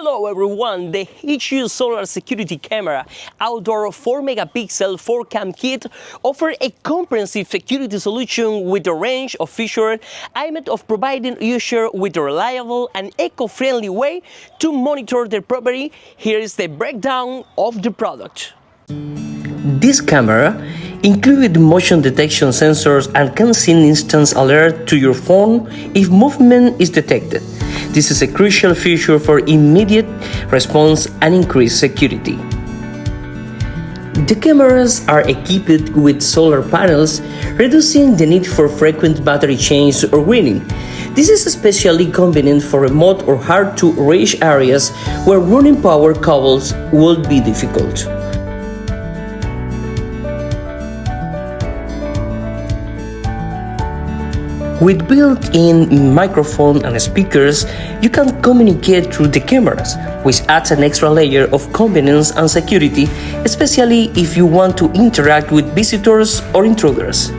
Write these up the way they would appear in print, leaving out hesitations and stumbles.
Hello everyone, the HU Solar Security Camera Outdoor 4 megapixel 4-cam kit offers a comprehensive security solution with a range of features aimed at providing users with a reliable and eco-friendly way to monitor their property. Here is the breakdown of the product. This camera includes motion detection sensors and can send instant alert to your phone if movement is detected. This is a crucial feature for immediate response and increased security. The cameras are equipped with solar panels, reducing the need for frequent battery change or greening. This is especially convenient for remote or hard-to-reach areas where running power cables would be difficult. With built-in microphone and speakers, you can communicate through the cameras, which adds an extra layer of convenience and security, especially if you want to interact with visitors or intruders.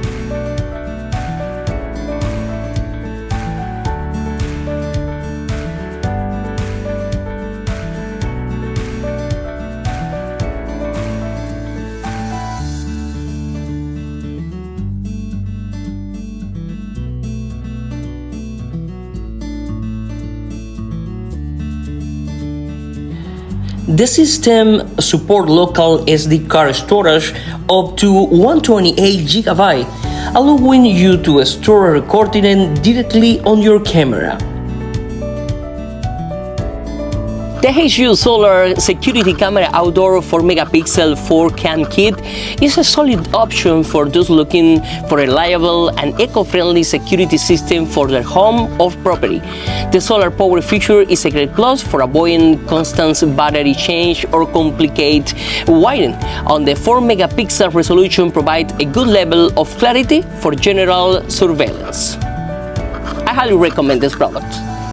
The system supports local SD card storage up to 128 GB, allowing you to store a recording directly on your camera. The HU Solar Security Camera Outdoor 4 megapixel 4-cam kit is a solid option for those looking for a reliable and eco-friendly security system for their home or property. The solar power feature is a great plus for avoiding constant battery change or complicated wiring. On the 4 megapixel resolution provides a good level of clarity for general surveillance. I highly recommend this product.